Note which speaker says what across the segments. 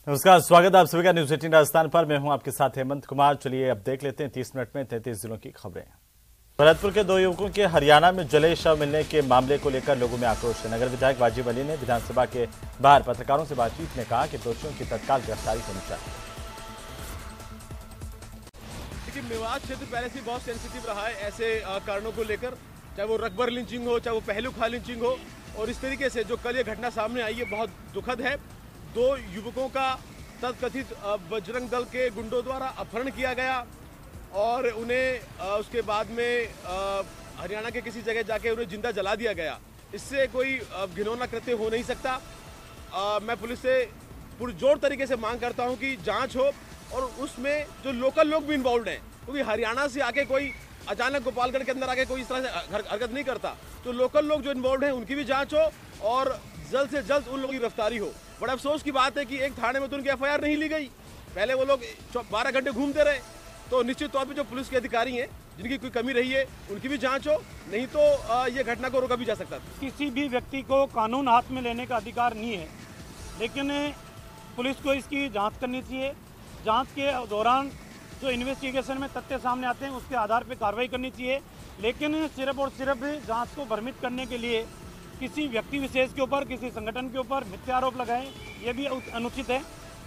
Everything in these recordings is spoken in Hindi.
Speaker 1: नमस्कार, स्वागत है आप सभी का न्यूज 18 राजस्थान पर। मैं हूं आपके साथ हेमंत कुमार। चलिए अब देख लेते हैं 30 मिनट में 33 जिलों की खबरें। भरतपुर के 2 युवकों के हरियाणा में जले शव मिलने के मामले को लेकर लोगों में आक्रोश है। नगर विधायक वाजिब अली ने विधानसभा के बाहर पत्रकारों से बातचीत में कहा कि दोषियों की तत्काल गिरफ्तारी होनी चाहिए।
Speaker 2: लेकिन मेवात क्षेत्र पहले से बहुत सेंसिटिव रहा है ऐसे कारणों को लेकर, चाहे वो रकबर लिंचिंग हो, चाहे वो पहलू खा लिंचिंग हो। और इस तरीके से जो कल ये घटना सामने आई है बहुत दुखद है। 2 युवकों का तथकथित बजरंग दल के गुंडों द्वारा अपहरण किया गया और उन्हें उसके बाद में हरियाणा के किसी जगह जाके उन्हें जिंदा जला दिया गया। इससे कोई घिनौना कृत्य हो नहीं सकता। मैं पुलिस से पुरजोर तरीके से मांग करता हूं कि जांच हो और उसमें जो लोकल लोग भी इन्वॉल्व हैं, क्योंकि हरियाणा से आके कोई अचानक गोपालगढ़ के अंदर आके कोई इस तरह से हरकत नहीं करता। तो लोकल लोग जो इन्वॉल्व हैं उनकी भी जांच हो और जल्द से जल्द उन लोगों की गिरफ्तारी हो। बड़ा अफसोस की बात है कि एक थाने में तो उनकी एफआईआर नहीं ली गई। पहले वो लोग 12 घंटे घूमते रहे। तो निश्चित तौर पे जो पुलिस के अधिकारी हैं जिनकी कोई कमी रही है उनकी भी जांच हो, नहीं तो ये घटना को रोका भी जा सकता था।
Speaker 3: किसी भी व्यक्ति को कानून हाथ में लेने का अधिकार नहीं है, लेकिन पुलिस को इसकी जांच करनी चाहिए। जांच के दौरान जो इन्वेस्टिगेशन में तथ्य सामने आते हैं उसके आधार पर कार्रवाई करनी चाहिए। लेकिन सिर्फ और सिर्फ जांच को भ्रमित करने के लिए किसी व्यक्ति विशेष के ऊपर, किसी संगठन के ऊपर मिथ्या आरोप लगाएं, ये भी अनुचित है।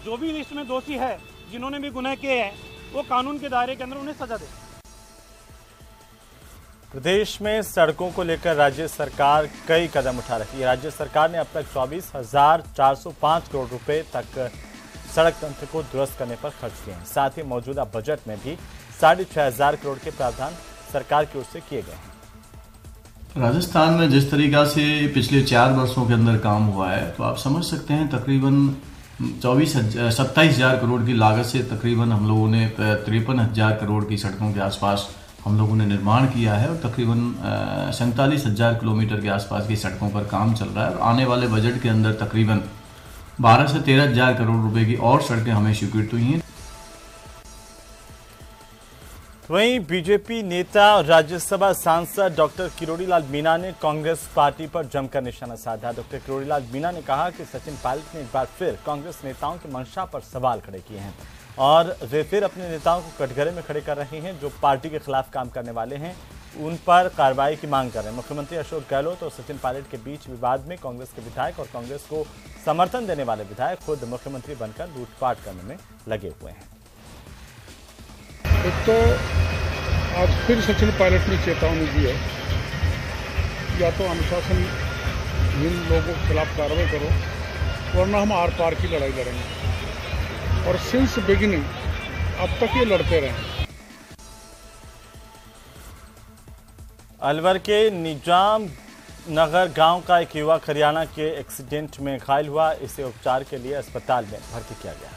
Speaker 3: जो भी लिस्ट में दोषी है, जिन्होंने भी गुनाह किए हैं, वो कानून के दायरे के अंदर उन्हें सजा दे।
Speaker 1: प्रदेश में सड़कों को लेकर राज्य सरकार कई कदम उठा रही है। राज्य सरकार ने अब तक 24,405 करोड़ रुपए तक सड़क तंत्र को दुरुस्त करने पर खर्च किए हैं। साथ ही मौजूदा बजट में भी 6,500 करोड़ के प्रावधान सरकार की ओर से किए गए हैं।
Speaker 4: राजस्थान में जिस तरीका से पिछले 4 वर्षों के अंदर काम हुआ है, तो आप समझ सकते हैं तकरीबन 27,000 करोड़ की लागत से तकरीबन हम लोगों ने 53,000 करोड़ की सड़कों के आसपास हम लोगों ने निर्माण किया है और तकरीबन 47,000 किलोमीटर के आसपास की सड़कों पर काम चल रहा है। और आने वाले बजट के अंदर तकरीबन 12 से 13,000 करोड़ रुपए की और सड़कें हमें स्वीकृत हुई हैं।
Speaker 1: वहीं बीजेपी नेता और राज्यसभा सांसद डॉक्टर किरोड़ीलाल मीणा ने कांग्रेस पार्टी पर जमकर निशाना साधा। डॉक्टर किरोड़ीलाल मीणा ने कहा कि सचिन पायलट ने एक बार फिर कांग्रेस नेताओं की मंशा पर सवाल खड़े किए हैं और वे फिर अपने नेताओं को कटघरे में खड़े कर रहे हैं। जो पार्टी के खिलाफ काम करने वाले हैं उन पर कार्रवाई की मांग कर रहे हैं। मुख्यमंत्री अशोक गहलोत और सचिन पायलट के बीच विवाद में कांग्रेस के विधायक और कांग्रेस को समर्थन देने वाले विधायक खुद मुख्यमंत्री बनकर लूटपाट करने में लगे हुए हैं।
Speaker 5: एक तो आज फिर सचिन पायलट ने चेतावनी दी है, या तो अनुशासनहीन लोगों के खिलाफ कार्रवाई करो वरना हम आर पार की लड़ाई लड़ेंगे। और सिंस बिगिनिंग अब तक ये लड़ते रहे।
Speaker 1: अलवर के निजाम नगर गांव का एक युवक हरियाणा के एक्सीडेंट में घायल हुआ। इसे उपचार के लिए अस्पताल में भर्ती किया गया।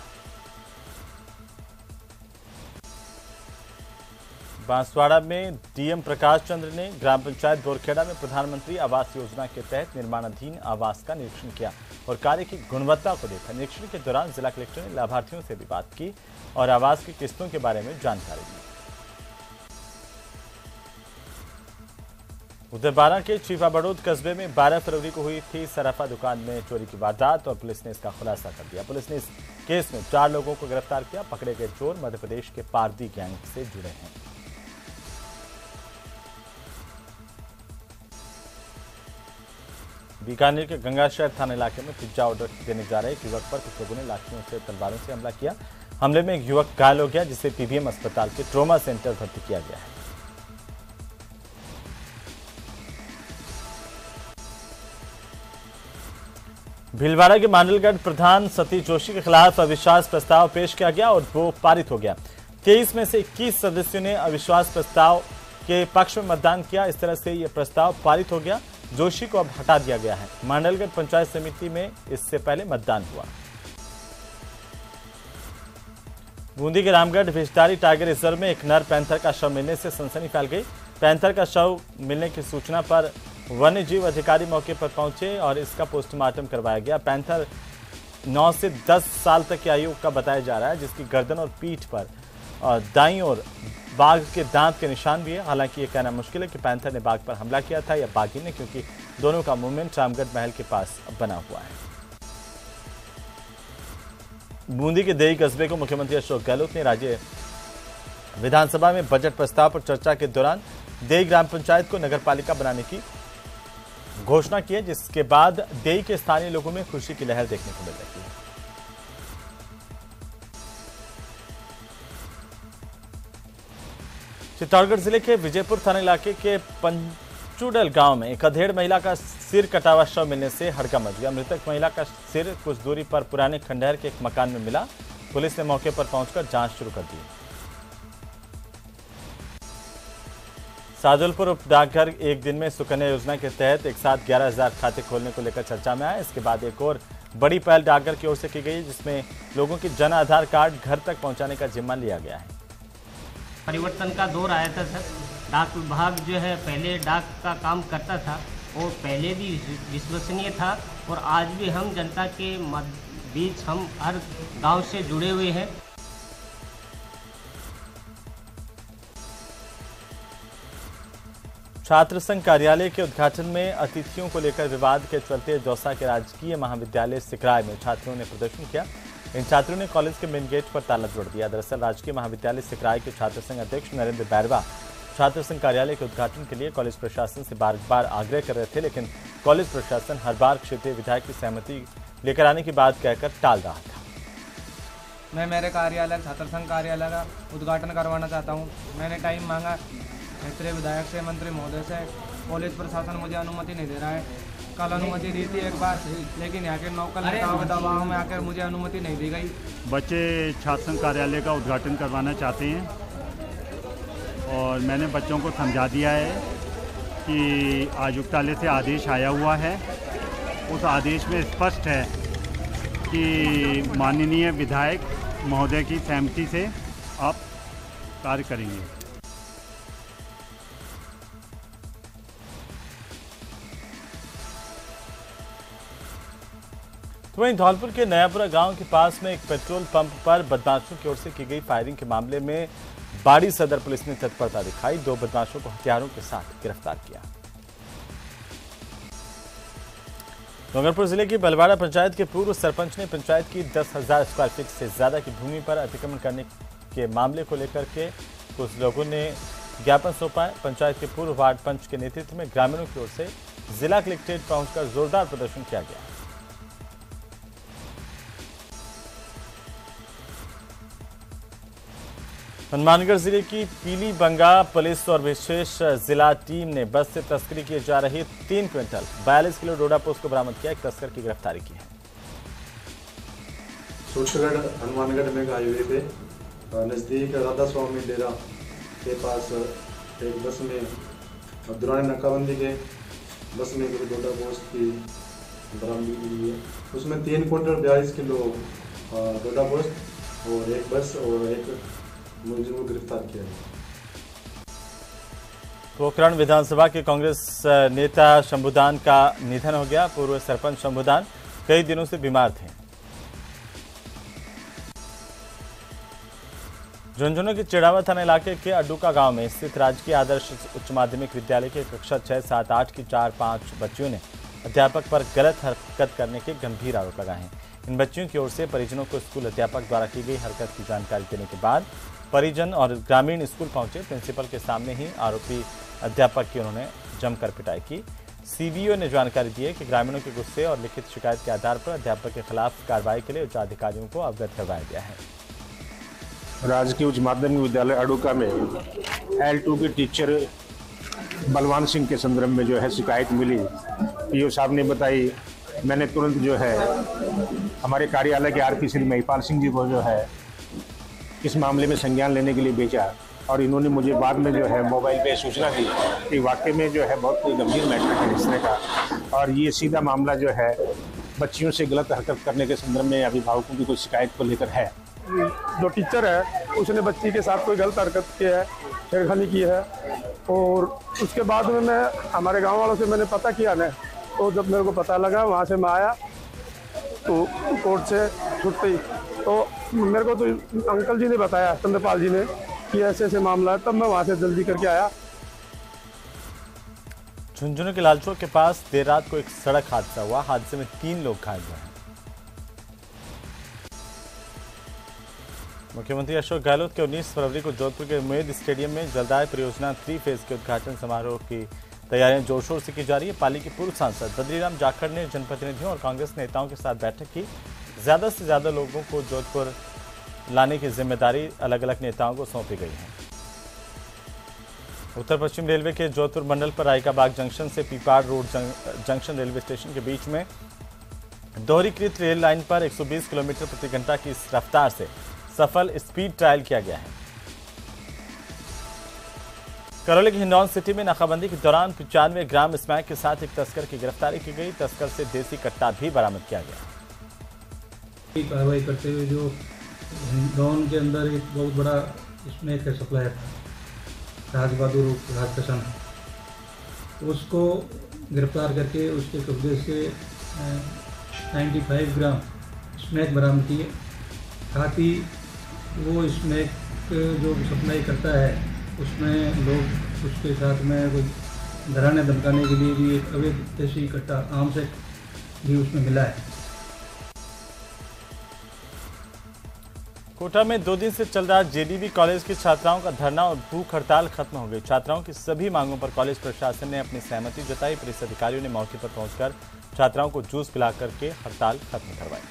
Speaker 1: बांसवाड़ा में डीएम प्रकाश चंद्र ने ग्राम पंचायत बोरखेड़ा में प्रधानमंत्री आवास योजना के तहत निर्माणाधीन आवास का निरीक्षण किया और कार्य की गुणवत्ता को देखा। निरीक्षण के दौरान जिला कलेक्टर ने लाभार्थियों से भी बात की और आवास की किस्तों के बारे में जानकारी दी। उधर बारां के चीफा बड़ौद कस्बे में 12 फरवरी को हुई थी सराफा दुकान में चोरी की वारदात और पुलिस ने इसका खुलासा कर दिया। पुलिस ने इस केस में 4 लोगों को गिरफ्तार किया। पकड़े गए चोर मध्य प्रदेश के पारदी गैंग से जुड़े हैं। बीकानेर के गंगाशहर थाना इलाके में पिज्जा ऑर्डर देने जा रहे एक युवक पर कुछ लोगों ने लाठियों से तलवारों से हमला किया। हमले में एक युवक घायल हो गया, जिसे पीबीएम अस्पताल के ट्रॉमा सेंटर भर्ती किया गया है। भीलवाड़ा के मांडलगढ़ प्रधान सतीश जोशी के खिलाफ अविश्वास प्रस्ताव पेश किया गया और वो पारित हो गया। 23 में से 21 सदस्यों ने अविश्वास प्रस्ताव के पक्ष में मतदान किया। इस तरह से यह प्रस्ताव पारित हो गया। जोशी को अब हटा दिया गया है। मांडलगढ़ पंचायत समिति में इससे पहले मतदान हुआ। बूंदी के रामगढ़ भिष्टारी टाइगर रिजर्व में एक नर पैंथर का शव मिलने से सनसनी फैल गई। पैंथर का शव मिलने की सूचना पर वन्य जीव अधिकारी मौके पर पहुंचे और इसका पोस्टमार्टम करवाया गया। पैंथर 9 से 10 साल तक की आयु का बताया जा रहा है, जिसकी गर्दन और पीठ पर दाईं ओर बाघ के दांत के निशान भी है। हालांकि ये कहना मुश्किल है कि पैंथर ने बाघ पर हमला किया था या बाघी ने, क्योंकि दोनों का मूवमेंट रामगढ़ महल के पास बना हुआ है। बूंदी के देई कस्बे को मुख्यमंत्री अशोक गहलोत ने राज्य विधानसभा में बजट प्रस्ताव पर चर्चा के दौरान देई ग्राम पंचायत को नगरपालिका बनाने की घोषणा की है, जिसके बाद देई के स्थानीय लोगों में खुशी की लहर देखने को मिल रही है। चित्तौड़गढ़ जिले के विजयपुर थाना इलाके के पंचुडल गांव में एक अधेड़ महिला का सिर कटा हुआ शव मिलने से हड़कंप मच गया। मृतक महिला का सिर कुछ दूरी पर पुराने खंडहर के एक मकान में मिला। पुलिस ने मौके पर पहुंचकर जांच शुरू कर दी। सादुलपुर उप डाकघर एक दिन में सुकन्या योजना के तहत एक साथ 11,000 खाते खोलने को लेकर चर्चा में आया। इसके बाद एक और बड़ी पहल डाकघर की ओर से की गई, जिसमें लोगों की जन आधार कार्ड घर तक पहुंचाने का जिम्मा लिया गया है।
Speaker 6: परिवर्तन का दौर आया था सर। डाक विभाग जो है पहले डाक का काम करता था और पहले भी विश्वसनीय था, और आज भी हम जनता के बीच हम हर गांव से जुड़े हुए हैं।
Speaker 1: छात्र संघ कार्यालय के उद्घाटन में अतिथियों को लेकर विवाद के चलते दौसा के राजकीय महाविद्यालय सिकराय में छात्रों ने प्रदर्शन किया। इन छात्रों ने कॉलेज के मेन गेट पर ताला जोड़ दिया। दरअसल राजकीय महाविद्यालय सिकराय के छात्र संघ अध्यक्ष नरेंद्र बैरवा छात्र संघ कार्यालय के उद्घाटन के लिए कॉलेज प्रशासन से बार बार आग्रह कर रहे थे, लेकिन कॉलेज प्रशासन हर बार क्षेत्रीय विधायक की सहमति लेकर आने की बात कहकर टाल रहा था।
Speaker 7: मैं मेरे कार्यालय छात्र संघ कार्यालय का उद्घाटन करवाना चाहता हूँ। मैंने टाइम मांगा क्षेत्रीय विधायक से, मंत्री महोदय से। कॉलेज प्रशासन मुझे अनुमति नहीं दे रहा है। कल अनुमति दी थी एक बार, लेकिन यहाँ के नौकल नेताओं के दबाव में आकर मुझे अनुमति नहीं दी गई।
Speaker 8: बच्चे छात्र संघ कार्यालय का उद्घाटन करवाना चाहते हैं और मैंने बच्चों को समझा दिया है कि आयुक्तालय से आदेश आया हुआ है। उस आदेश में स्पष्ट है कि माननीय विधायक महोदय की सहमति से आप कार्य करेंगे।
Speaker 1: वहीं धौलपुर के नयापुरा गांव के पास में एक पेट्रोल पंप पर बदमाशों की ओर से की गई फायरिंग के मामले में बाड़ी सदर पुलिस ने तत्परता दिखाई। 2 बदमाशों को हथियारों के साथ गिरफ्तार किया। डूंगरपुर जिले की बलवाड़ा पंचायत के पूर्व सरपंच ने पंचायत की 10,000 स्क्वायर फीट से ज्यादा की भूमि पर अतिक्रमण करने के मामले को लेकर के कुछ लोगों ने ज्ञापन सौंपा है। पंचायत के पूर्व वार्ड पंच के नेतृत्व में ग्रामीणों की ओर से जिला कलेक्ट्रेट पहुंचकर जोरदार प्रदर्शन किया गया। हनुमानगढ़ जिले की पीली बंगा पुलिस और विशेष जिला टीम ने बस से तस्करी किए जा रहे 3 क्विंटल 42 किलो डोडा पोस्त को बरामद किया। एक तस्कर की गिरफ्तारी की है।
Speaker 9: सूरतगढ़ हनुमानगढ़ में हाईवे पे नज़दीक राधा स्वामी डेरा के पास एक बस में दौरान नाकाबंदी के बस में डोडा पोस्त की बरामदगी हुई है। उसमें 3 क्विंटल 42 किलो डोडा पोस्त और एक बस और एक मुलजिम को गिरफ्तार किया गया।
Speaker 1: पोखरण विधानसभा के कांग्रेस नेता शंभुदान का निधन हो गया। पूर्व सरपंच शंभुदान कई दिनों से बीमार थे। झुंझुनू के चिड़ावा थाना इलाके के अड्डूका गांव में स्थित राजकीय आदर्श उच्च माध्यमिक विद्यालय के कक्षा 6, 7, 8 की 4-5 बच्चियों ने अध्यापक पर गलत हरकत करने के गंभीर आरोप लगाए हैं। इन बच्चियों की ओर से परिजनों को स्कूल अध्यापक द्वारा की गई हरकत की जानकारी देने के बाद परिजन और ग्रामीण स्कूल पहुंचे। प्रिंसिपल के सामने ही आरोपी अध्यापक की उन्होंने जमकर पिटाई की। सीबीओ ने जानकारी दी है कि ग्रामीणों के गुस्से और लिखित शिकायत के आधार पर अध्यापक के खिलाफ कार्रवाई के लिए उच्च अधिकारियों को अवगत करवाया गया है।
Speaker 10: राजकीय उच्च माध्यमिक विद्यालय अडुका में L2 के टीचर बलवान सिंह के संदर्भ में जो है शिकायत मिली। पीओ साहब ने बताई। मैंने तुरंत जो है हमारे कार्यालय के आरपी श्री महिपाल सिंह जी को जो है इस मामले में संज्ञान लेने के लिए भेजा और इन्होंने मुझे बाद में जो है मोबाइल पे सूचना दी कि वाकई में जो है बहुत गंभीर मैटर है इस तरह का, और ये सीधा मामला जो है बच्चियों से गलत हरकत करने के संदर्भ में अभिभावकों की कोई शिकायत को लेकर है।
Speaker 11: जो टीचर है उसने बच्ची के साथ कोई गलत हरकत की है, छेड़खानी की है, और उसके बाद में मैं हमारे गाँव वालों से मैंने पता किया ना, तो जब मेरे को पता लगा वहाँ से मैं आया तो कोर्ट से छुट्टी, तो मेरे को तो अंकल जी ने बताया, चंद्रपाल जी ने, कि ऐसे ऐसे मामला है, तब मैं वहाँ से जल्दी करके आया।
Speaker 1: झुंझुनू के लालचौक के पास देर रात को एक सड़क हादसा हुआ। हादसे में 3 लोग घायल हुए हैं। मुख्यमंत्री अशोक गहलोत के 19 फरवरी को जोधपुर के उम्मेद स्टेडियम में जलदाय परियोजना 3 फेज के उद्घाटन समारोह की तैयारियां जोर शोर से की जा रही है। पाली के पूर्व सांसद बद्रीराम जाखड़ ने जनप्रतिनिधियों और कांग्रेस नेताओं के साथ बैठक की। ज्यादा से ज्यादा लोगों को जोधपुर लाने की जिम्मेदारी अलग अलग नेताओं को सौंपी गई है। उत्तर पश्चिम रेलवे के जोधपुर मंडल पर रायकाबाग जंक्शन से Pipar road junction railway station के बीच में दोहरीकृत रेल लाइन पर 120 किलोमीटर प्रति घंटा की रफ्तार से सफल स्पीड ट्रायल किया गया है। करौली की हिंडौन सिटी में नाकाबंदी के दौरान 95 ग्राम स्मैक के साथ एक तस्कर की गिरफ्तारी की गई। तस्कर से देसी कट्टा भी बरामद किया गया।
Speaker 12: कार्रवाई करते हुए जो हिंडौन के अंदर एक बहुत बड़ा स्मैक का सप्लायर था राजबहादुर राजकसन, उसको गिरफ्तार करके उसके कब्जे से 95 ग्राम स्मैक बरामद किए। साथ ही वो स्मैक जो सप्लाई करता है उसमें लोग उसके साथ में कोई डराने धमकाने के लिए भी एक अवैध देशी कट्टा आम से भी उसमें मिला है।
Speaker 1: कोटा में 2 दिन से चल रहा जेडीबी कॉलेज की छात्राओं का धरना और भूख हड़ताल खत्म हो गई। छात्राओं की सभी मांगों पर कॉलेज प्रशासन ने अपनी सहमति जताई। पुलिस अधिकारियों ने मौके पर पहुंचकर छात्राओं को जूस पिला करके हड़ताल खत्म करवाई।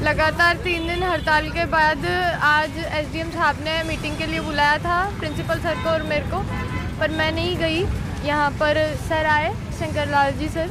Speaker 13: लगातार 3 दिन हड़ताल के बाद आज एसडीएम साहब ने मीटिंग के लिए बुलाया था प्रिंसिपल सर को और मेरे को, पर मैं नहीं गई। यहाँ पर सर आए, शंकर लाल जी सर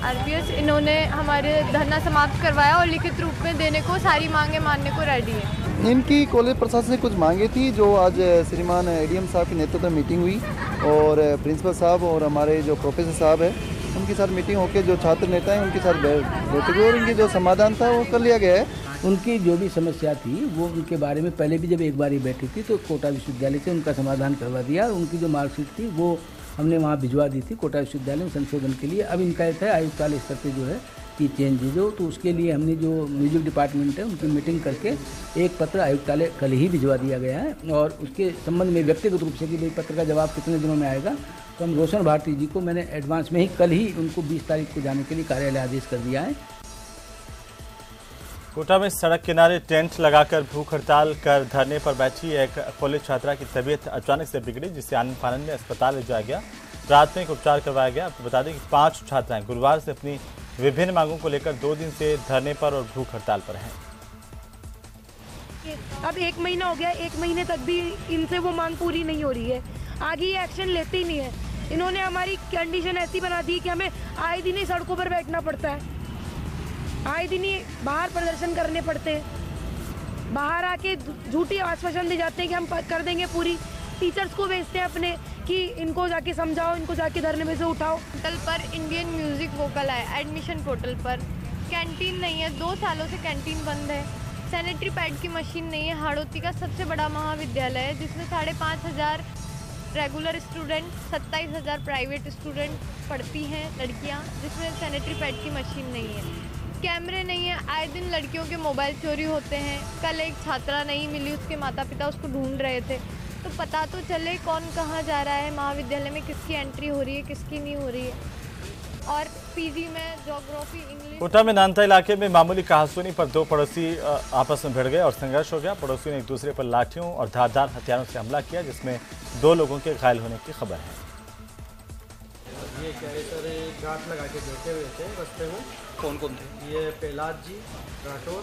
Speaker 13: आरपीएस, इन्होंने हमारे धरना समाप्त करवाया और लिखित रूप में देने को सारी मांगे मानने को रेडी है।
Speaker 14: इनकी कॉलेज प्रशासन से कुछ मांगे थी जो आज श्रीमान एडीएम साहब के नेतृत्व में मीटिंग हुई और प्रिंसिपल साहब और हमारे जो प्रोफेसर साहब है उनके साथ मीटिंग होकर जो छात्र नेता हैं उनके साथ बैठक हुई और इनकी जो समाधान था वो कर लिया गया है।
Speaker 15: उनकी जो भी समस्या थी वो उनके बारे में पहले भी जब एक बार ही बैठी थी तो कोटा विश्वविद्यालय से उनका समाधान करवा दिया। उनकी जो मार्कशीट थी वो हमने वहाँ भिजवा दी थी कोटा विश्वविद्यालय में संशोधन के लिए। अब इनका है आयुक्तालय स्तर पर जो है कि चेंज जो, तो उसके लिए हमने जो म्यूजिक डिपार्टमेंट है उनकी मीटिंग करके एक पत्र आयुक्तालय कल ही भिजवा दिया गया है और उसके संबंध में व्यक्तिगत रूप से कि भाई पत्र का जवाब कितने दिनों में आएगा, तो हम रोशन भारती जी को मैंने एडवांस में ही कल ही उनको 20 तारीख को जाने के लिए कार्यालय आदेश कर दिया है।
Speaker 1: कोटा में सड़क किनारे टेंट लगाकर भूख हड़ताल कर धरने पर बैठी एक कॉलेज छात्रा की तबीयत अचानक से बिगड़ी, जिसे आनंद फानंद में अस्पताल ले जाया गया। प्राथमिक उपचार करवाया गया। आपको बता दें कि 5 छात्राएं गुरुवार से अपनी विभिन्न मांगों को लेकर 2 दिन से धरने पर और भूख हड़ताल पर हैं।
Speaker 16: अब 1 महीना हो गया, 1 महीने तक भी इनसे वो मांग पूरी नहीं हो रही है। आगे ये एक्शन लेते ही नहीं है। इन्होंने हमारी कंडीशन ऐसी बना दी कि हमें आए दिन ही सड़कों पर बैठना पड़ता है, आए दिन ही बाहर प्रदर्शन करने पड़ते हैं। बाहर आके झूठी आश्वासन दे जाते हैं कि हम कर देंगे पूरी। टीचर्स को भेजते हैं अपने कि इनको जाके समझाओ, इनको जाके धरने में से उठाओ।
Speaker 13: पोर्टल पर इंडियन म्यूजिक वोकल है, एडमिशन पोर्टल पर कैंटीन नहीं है, 2 सालों से कैंटीन बंद है। सैनिटरी पैड की मशीन नहीं है। हाड़ौती का सबसे बड़ा महाविद्यालय है जिसमें 5,500 रेगुलर स्टूडेंट, 27,000 प्राइवेट स्टूडेंट पढ़ती हैं लड़कियां, जिसमें सैनिटरी पैड की मशीन नहीं है। कैमरे नहीं है, आए दिन लड़कियों के मोबाइल चोरी होते हैं। कल एक छात्रा नहीं मिली, उसके माता पिता उसको ढूंढ रहे थे, तो पता तो चले कौन कहाँ जा रहा है, महाविद्यालय में किसकी एंट्री हो रही है किसकी नहीं हो रही है। और पीजी में ज्योग्राफी इंग्लिश। कोटा में नानता इलाके में मामूली कहासुनी पर 2 पड़ोसी आपस में भिड़ गए और संघर्ष हो गया। पड़ोसियों ने एक दूसरे पर लाठियों और धारदार हथियारों से हमला किया, जिसमें 2 लोगों के घायल होने की खबर है।
Speaker 17: ये कह रहे सर गांठ लगा के बैठे हुए थे रास्ते में।
Speaker 18: कौन कौन थे?
Speaker 17: ये प्रहलाद जी राठौर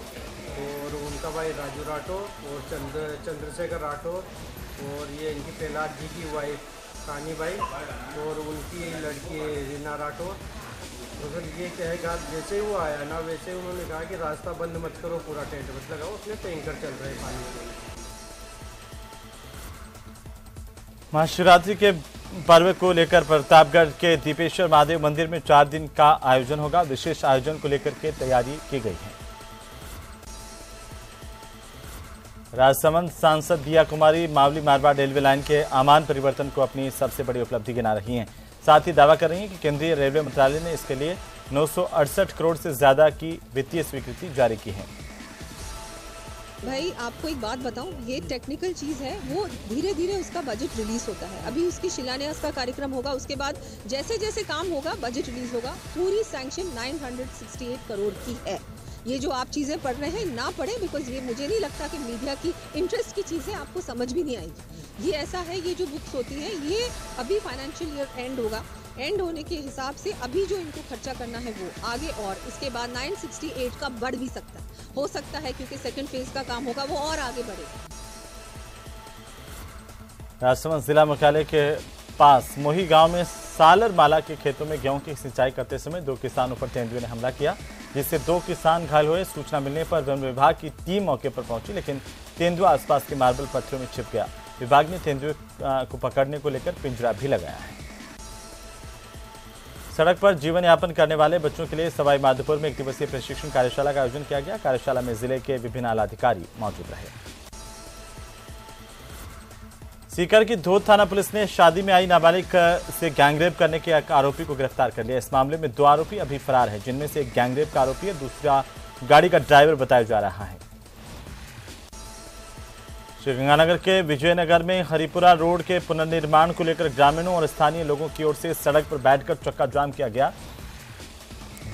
Speaker 17: और उनका भाई राजू राठौर और चंद्रशेखर राठौर और ये इनकी प्रहलाद जी की वाइफ कानी बाई और उनकी लड़की रीना राठौर। तो सर ये क्या है, जैसे ही वो आया ना वैसे उन्होंने कहा कि रास्ता बंद मत करो, पूरा टेंट मत लगाओ, उसमें टैंकर चल रहे पानी के।
Speaker 1: महाशिवरात्रि के पर्व को लेकर प्रतापगढ़ के दीपेश्वर महादेव मंदिर में 4 दिन का आयोजन होगा। विशेष आयोजन को लेकर के तैयारी की गई है। राजसमंद सांसद दिया कुमारी मावली मारवाड़ रेलवे लाइन के आमान परिवर्तन को अपनी सबसे बड़ी उपलब्धि गिना रही हैं। साथ ही दावा कर रही हैं कि केंद्रीय रेलवे मंत्रालय ने इसके लिए 968 करोड़ से ज्यादा की वित्तीय स्वीकृति जारी की है।
Speaker 19: भाई आपको एक बात बताऊं, ये टेक्निकल चीज़ है, वो धीरे धीरे उसका बजट रिलीज होता है। अभी उसकी शिलान्यास का कार्यक्रम होगा, उसके बाद जैसे जैसे काम होगा बजट रिलीज होगा। पूरी सैंक्शन 968 करोड़ की है। ये जो आप चीज़ें पढ़ रहे हैं ना पढ़ें, बिकॉज ये मुझे नहीं लगता कि मीडिया की इंटरेस्ट की चीज़ें आपको समझ भी नहीं आएगी। ये ऐसा है, ये जो बुक्स होती हैं ये अभी फाइनेंशियल ईयर एंड होगा, एंड होने के हिसाब से अभी जो इनको खर्चा करना है वो आगे, और इसके बाद 968 का बढ़ भी सकता है, हो सकता है क्योंकि सेकंड फेज का काम होगा वो और आगे बढ़ेगा।
Speaker 1: राजसमंद जिला मुख्यालय के पास मोही गांव में सालर माला के खेतों में गेहूं की सिंचाई करते समय 2 किसानों पर तेंदुए ने हमला किया, जिससे 2 किसान घायल हुए। सूचना मिलने पर वन विभाग की टीम मौके पर पहुंची, लेकिन तेंदुआ आसपास के मार्बल पत्थरों में छिप गया। विभाग ने तेंदुए को पकड़ने को लेकर पिंजरा भी लगाया है। सड़क पर जीवन यापन करने वाले बच्चों के लिए सवाई माधोपुर में 1 दिवसीय प्रशिक्षण कार्यशाला का आयोजन किया गया। कार्यशाला में जिले के विभिन्न आला अधिकारी मौजूद रहे। सीकर की धोद थाना पुलिस ने शादी में आई नाबालिग से गैंगरेप करने के एक आरोपी को गिरफ्तार कर लिया। इस मामले में 2 आरोपी अभी फरार हैं, जिनमें से एक गैंगरेप का आरोपी है, दूसरा गाड़ी का ड्राइवर बताया जा रहा है। श्रीगंगानगर के विजयनगर में हरिपुरा रोड के पुनर्निर्माण को लेकर ग्रामीणों और स्थानीय लोगों की ओर से सड़क पर बैठकर चक्का जाम किया गया,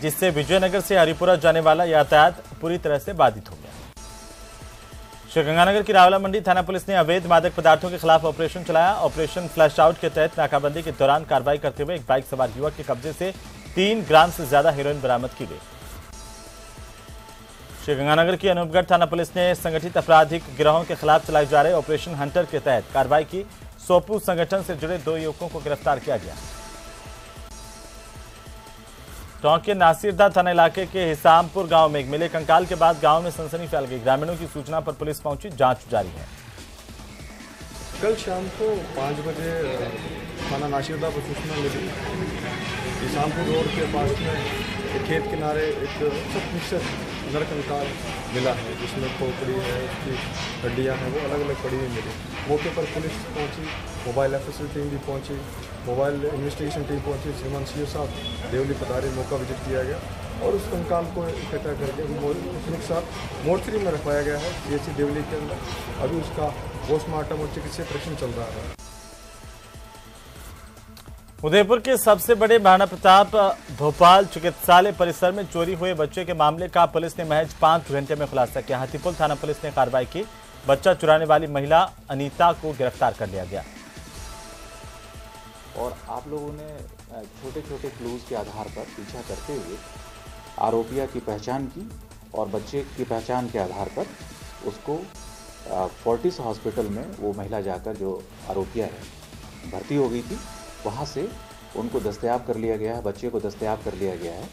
Speaker 1: जिससे विजयनगर से हरिपुरा जाने वाला यातायात पूरी तरह से बाधित हो गया। श्रीगंगानगर की रावला मंडी थाना पुलिस ने अवैध मादक पदार्थों के खिलाफ ऑपरेशन चलाया। ऑपरेशन फ्लैश आउट के तहत नाकाबंदी के दौरान कार्रवाई करते हुए एक बाइक सवार युवक के कब्जे से 3 ग्राम से ज्यादा हेरोइन बरामद की गई। श्रीगंगानगर की अनूपगढ़ थाना पुलिस ने संगठित आपराधिक गिरोहों के खिलाफ चलाए जा रहे ऑपरेशन हंटर के तहत कार्रवाई की। सोपू संगठन से जुड़े 2 युवकों को गिरफ्तार किया गया। टोंक के नासिरदा थाना इलाके के हिसामपुर गांव में एक मिले कंकाल के बाद गांव में सनसनी फैल गई। ग्रामीणों की सूचना पर पुलिस पहुंची, जांच जारी है।
Speaker 9: कल शाम को 5 बजे थाना नासिरदा पर सूचना मिली, हिसामपुर रोड के पास में खेत किनारे एक सब नरकंकाल मिला है, जिसमें खोपड़ी है, उसकी हड्डियाँ हैं, वो अलग अलग पड़ी हुई मिली। मौके पर पुलिस पहुंची, मोबाइल एफएसएल टीम भी पहुंची, मोबाइल इन्वेस्टिगेशन टीम पहुंची, श्रीमान सीओ साहब देवली पधारे, मौका विजिट किया गया और उस कंकाल को इकट्ठा करके उसके साथ मोर्चरी में रखवाया गया है सीएचसी देवली के अंदर। अभी उसका पोस्टमार्टम और चिकित्सीय परीक्षण चल रहा है।
Speaker 1: उदयपुर के सबसे बड़े महाराणा प्रताप भोपाल चिकित्सालय परिसर में चोरी हुए बच्चे के मामले का पुलिस ने महज 5 घंटे में खुलासा किया। हाथीपुल थाना पुलिस ने कार्रवाई की। बच्चा चुराने वाली महिला अनीता को गिरफ्तार कर लिया गया।
Speaker 18: और आप लोगों ने छोटे छोटे क्लूज के आधार पर पीछा करते हुए आरोपिया की पहचान की और बच्चे की पहचान के आधार पर उसको फोर्टिस हॉस्पिटल में वो महिला जाकर जो आरोपिया है भर्ती हो गई थी, वहाँ से उनको दस्तयाब कर लिया गया है, बच्चे को दस्तयाब कर लिया गया है,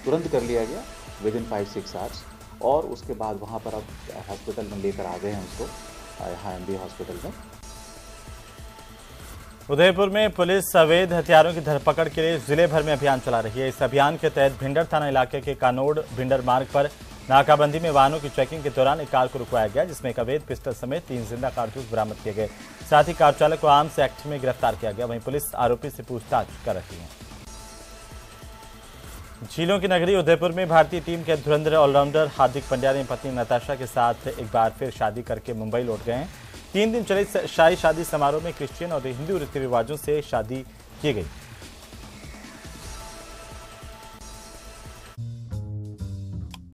Speaker 18: तुरंत कर लिया गया विदिन 5-6 आवर्स। और उसके बाद वहाँ पर अब हॉस्पिटल में लेकर आ गए हैं उसको, यहाँ एमबी हॉस्पिटल में।
Speaker 1: उदयपुर में पुलिस अवैध हथियारों की धरपकड़ के लिए जिले भर में अभियान चला रही है। इस अभियान के तहत भिंडर थाना इलाके के कानोड़ भिंडर मार्ग पर नाकाबंदी में वाहनों की चेकिंग के दौरान एक कार को रुकवाया गया, जिसमें एक अवैध पिस्टल समेत 3 जिंदा कारतूस बरामद किए गए। साथ ही कार चालक को आर्म्स एक्ट में गिरफ्तार किया गया। वहीं पुलिस आरोपी से पूछताछ कर रही है। झीलों की नगरी उदयपुर में भारतीय टीम के धुरंधर ऑलराउंडर हार्दिक पांड्या ने पत्नी नताशा के साथ एक बार फिर शादी करके मुंबई लौट गए हैं। 3 दिन चले शाही शादी समारोह में क्रिश्चियन और हिंदू रीति रिवाजों से शादी की गई।